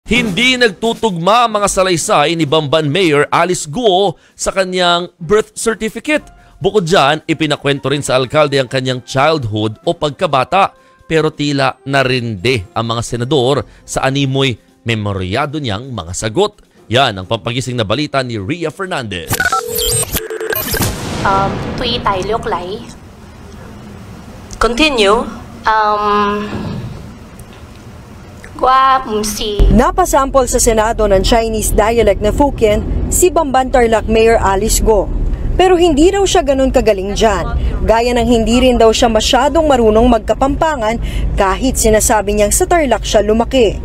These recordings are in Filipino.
Hindi nagtutugma ang mga salaysay ni Bamban Mayor Alice Guo sa kanyang birth certificate. Bukod dyan, ipinakwento rin sa alkalde ang kanyang childhood o pagkabata. Pero tila narindi ang mga senador sa animoy memoryado niyang mga sagot. Yan ang pampagising na balita ni Ria Fernandez. Tuy tài lược lấy. Continue. Napasample sa Senado ng Chinese dialect na Fukien si Bamban Tarlac Mayor Alice Guo. Pero hindi raw siya ganun kagaling dyan. Gaya ng hindi rin daw siya masyadong marunong magkapampangan kahit sinasabi niyang sa Tarlac siya lumaki.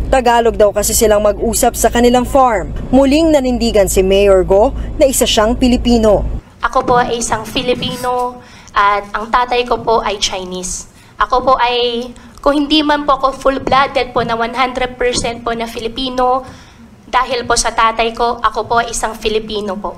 Tagalog daw kasi silang mag-usap sa kanilang farm. Muling nanindigan si Mayor Guo na isa siyang Pilipino. Ako po ay isang Filipino at ang tatay ko po ay Chinese. Ako po ay, kung hindi man po ako full-blooded po na 100% po na Filipino, dahil po sa tatay ko, ako po ay isang Filipino po.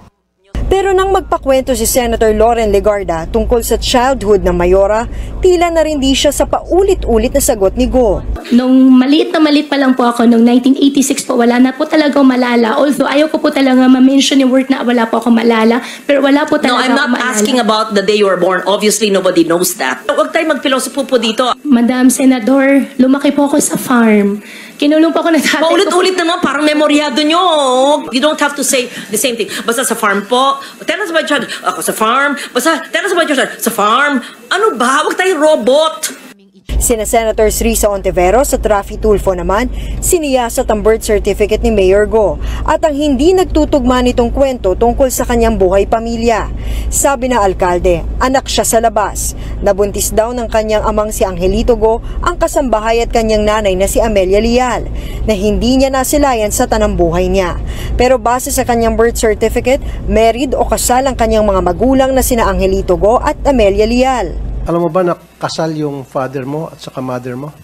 Pero nang magpakwento si Senator Loren Legarda tungkol sa childhood ng Mayora, tila narindi siya sa paulit-ulit na sagot ni Guo. Nung maliit pa lang po ako, nung 1986 po, wala na po talaga malala. Although ayaw ko po talaga ma-mention yung word na wala po ako malala, pero wala po talaga No, I'm not asking about the day you were born. Obviously, nobody knows that. Huwag tayo magpilosopo po dito. Madam Senador, lumaki po ako sa farm. Kinulong po ako ng tatay ko. Paulit-ulit naman, parang memoryado nyo. You don't have to say the same thing. Basta sa farm po. Tell us about your child. Ako sa farm. Basta tell us about your child. Sa farm. Ano ba? Huwag tayo robot. Sina Senators Risa Ontiveros at Raffy Tulfo naman siniyasat ang birth certificate ni Mayor Guo at ang hindi nagtutugma nitong kwento tungkol sa kanyang buhay pamilya. Sabi ng alkalde, anak siya sa labas. Nabuntis daw ng kanyang amang si Angelito Guo ang kasambahay at kanyang nanay na si Amelia Leal na hindi niya nasilayan sa tanang buhay niya. Pero base sa kanyang birth certificate, married o kasal ang kanyang mga magulang na sina Angelito Guo at Amelia Leal. Alam mo ba na kasal yung father mo at saka mother mo?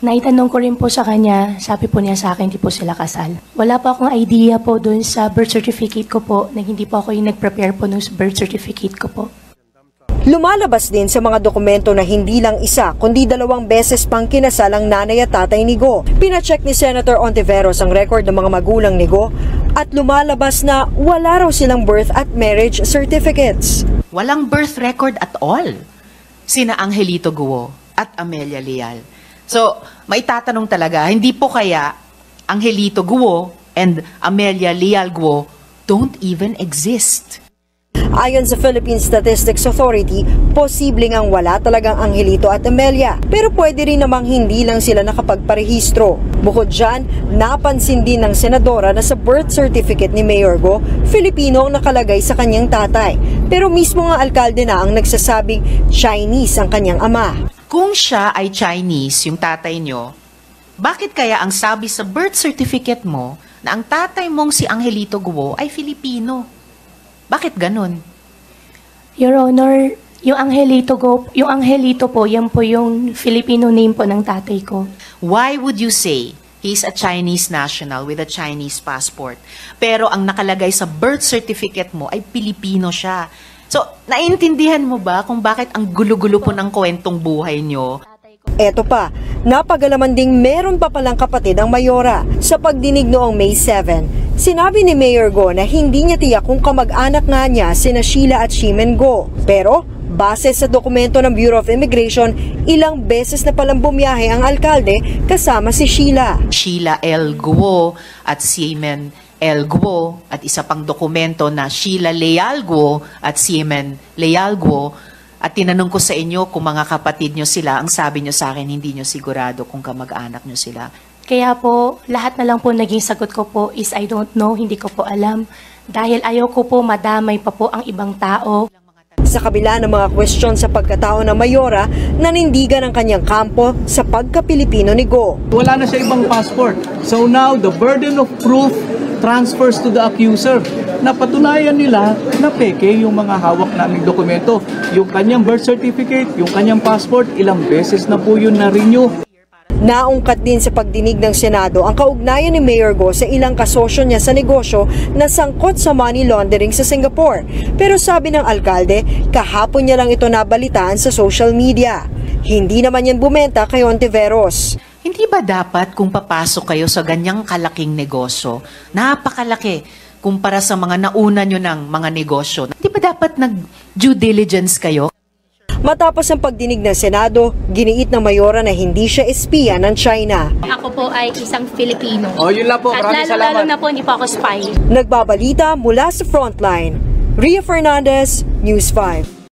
Naitanong ko rin po sa kanya, sabi po niya sa akin, hindi po sila kasal. Wala po akong idea po dun sa birth certificate ko po, na hindi po ako yung nag-prepare po ng birth certificate ko po. Lumalabas din sa mga dokumento na hindi lang isa, kundi 2 beses pang kinasal ang nanay at tatay ni Guo. Pinacheck ni Senator Ontiveros ang record ng mga magulang ni Guo at lumalabas na wala raw silang birth at marriage certificates. Walang birth record at all sina Angelito Guo at Amelia Leal. So, maitatanong talaga, hindi po kaya Angelito Guo and Amelia Leal Guo don't even exist? Ayon sa Philippine Statistics Authority, posible ngang wala talagang Angelito at Amelia. Pero pwede rin namang hindi lang sila nakapagparehistro. Bukod dyan, napansin din ng senadora na sa birth certificate ni Mayor Guo, Filipino ang nakalagay sa kanyang tatay. Pero mismo nga alkalde na ang nagsasabing Chinese ang kanyang ama. Kung siya ay Chinese, yung tatay nyo, bakit kaya ang sabi sa birth certificate mo na ang tatay mong si Angelito Guo ay Filipino? Bakit ganun? Your Honor, yung Angelito po, yan po yung Filipino name po ng tatay ko. Why would you say he's a Chinese national with a Chinese passport, pero ang nakalagay sa birth certificate mo ay Pilipino siya? So, naiintindihan mo ba kung bakit ang gulo-gulo po ng kwentong buhay nyo? Eto pa, napagalaman ding meron pa palang kapatid ang Mayora. Sa pagdinig noong May 7, sinabi ni Mayor Guo na hindi niya tiyak kung kamag-anak nga niya sina Sheila at Ximen Guo. Pero, base sa dokumento ng Bureau of Immigration, ilang beses na palang bumiyahe ang alkalde kasama si Sheila. Sheila L. Guo at Ximen L. Guo at isa pang dokumento na Sheila Leal Guo at Ximen Leal Guo. At tinanong ko sa inyo kung mga kapatid nyo sila, ang sabi nyo sa akin, hindi nyo sigurado kung kamag-anak nyo sila. Kaya po, lahat na lang po naging sagot ko po is I don't know, hindi ko po alam. Dahil ayaw ko po madamay pa po ang ibang tao. Sa kabila ng mga kwestiyon sa pagkatao ng Mayora, nanindigan ang kanyang kampo sa pagka-Pilipino ni Guo. Wala na siya ibang passport. So now, the burden of proof transfers to the accuser. Napatunayan nila na peke yung mga hawak naming dokumento. Yung kanyang birth certificate, yung kanyang passport, ilang beses na po yun na-renew. Naungkat din sa pagdinig ng Senado ang kaugnayan ni Mayor Guo sa ilang kasosyo niya sa negosyo na sangkot sa money laundering sa Singapore. Pero sabi ng alkalde, kahapon niya lang ito nabalitaan sa social media. Hindi naman yan bumenta kay Ontiveros. Hindi ba dapat kung papasok kayo sa ganyang kalaking negosyo, napakalaki kumpara sa mga nauna nyo ng mga negosyo, hindi ba dapat nag-due diligence kayo? Matapos ang pagdinig ng Senado, giniit ng mayora na hindi siya espiya ng China. Ako po ay isang Filipino. Yun lang po. At Maraming lalo-lalo salamat. na po, hindi po ako spy. Nagbabalita mula sa Frontline. Ria Fernandez, News 5.